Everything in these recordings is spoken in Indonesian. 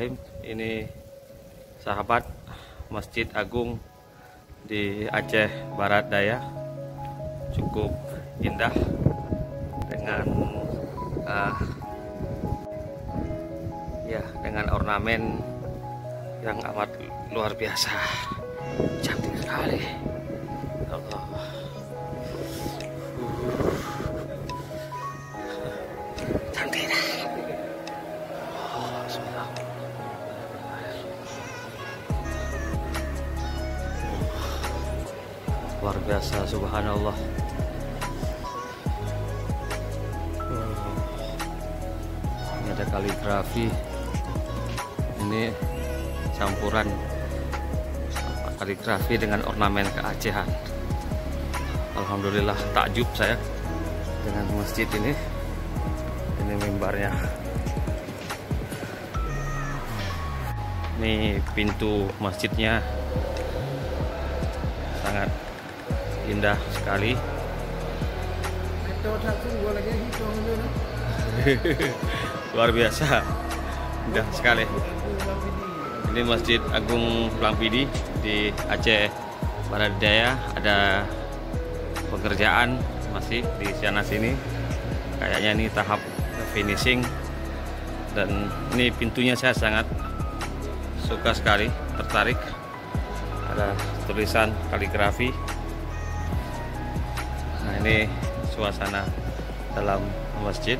Bismillahirrahmanirrahim. Ini sahabat Masjid Agung di Aceh Barat Daya, cukup indah dengan dengan ornamen yang amat luar biasa, cantik sekali. Allah. Cantik. Luar biasa, subhanallah. Ini ada kaligrafi. Ini campuran kaligrafi dengan ornamen keacehan. Alhamdulillah, takjub saya dengan masjid ini. Ini mimbarnya. Ini pintu masjidnya sangat indah sekali. Luar biasa, indah sekali. Ini Masjid Agung Langpidi di Aceh Barat Daya. Ada pekerjaan masih di sana sini. Kayaknya ini tahap finishing. Dan ini pintunya saya sangat suka sekali, tertarik. Ada tulisan kaligrafi. Nah, ini suasana dalam masjid,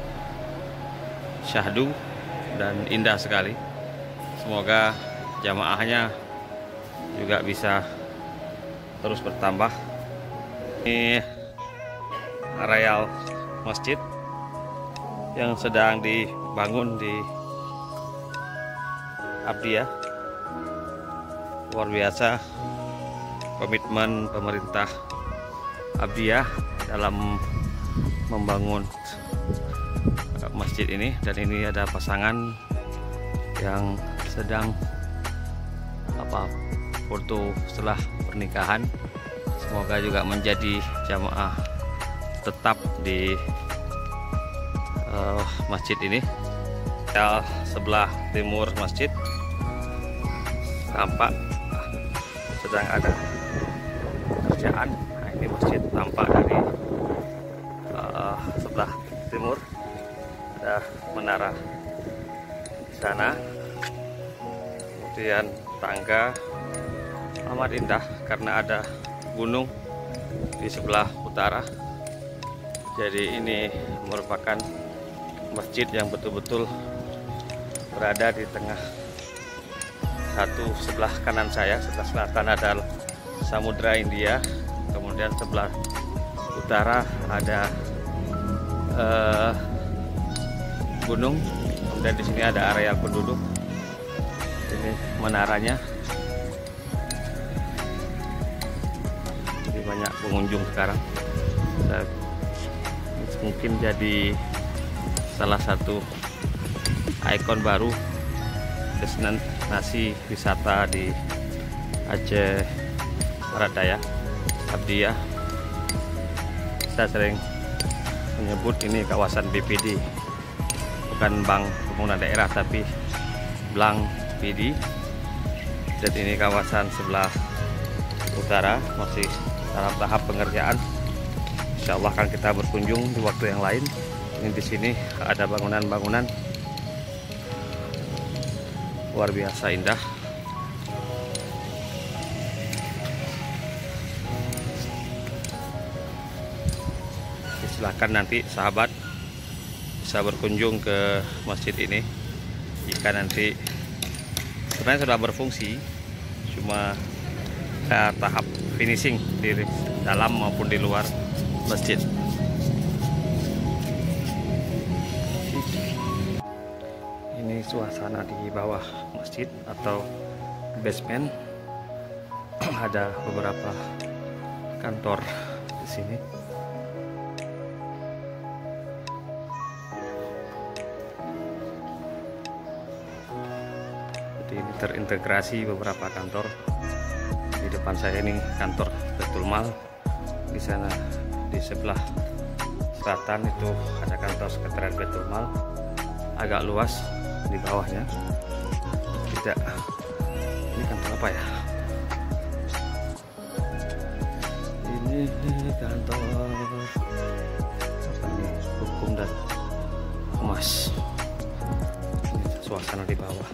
syahdu dan indah sekali. Semoga jamaahnya juga bisa terus bertambah. Ini areal masjid yang sedang dibangun di Abdiyah. Luar biasa komitmen pemerintah Abdiyah dalam membangun masjid ini. Dan ini ada pasangan yang sedang foto setelah pernikahan. Semoga juga menjadi jamaah tetap di masjid ini. Sebelah timur masjid tampak sedang ada pekerjaan. Nah, ini masjid tampak dari sebelah timur. Ada menara di sana, kemudian tangga. Amat indah karena ada gunung di sebelah utara. Jadi ini merupakan masjid yang betul-betul berada di tengah. Satu sebelah kanan saya, sebelah selatan ada Samudra India, kemudian sebelah utara ada gunung, kemudian di sini ada area penduduk. Ini menaranya. Jadi banyak pengunjung sekarang. Dan mungkin jadi salah satu ikon baru destinasi wisata di Aceh Barat Daya, Abdiyah. Saya sering menyebut ini kawasan BPD, bukan Bank Pembangunan Daerah, tapi Blang PD. Dan ini kawasan sebelah utara masih dalam tahap pengerjaan. Insya Allah akan kita berkunjung di waktu yang lain. Ini di sini ada bangunan-bangunan luar biasa indah. Silakan nanti sahabat bisa berkunjung ke masjid ini jika nanti sebenarnya sudah berfungsi, cuma tahap finishing di dalam maupun di luar masjid. Ini suasana di bawah masjid atau basement. Ada beberapa kantor di sini. Jadi ini terintegrasi beberapa kantor. Di depan saya ini kantor Baitul Mal. Di sana di sebelah selatan itu ada kantor sekretariat Baitul Mal, agak luas di bawahnya. tidak. Ini kantor apa ya? Ini kantor apa ini? Hukum dan Humas. Ini suasana di bawah.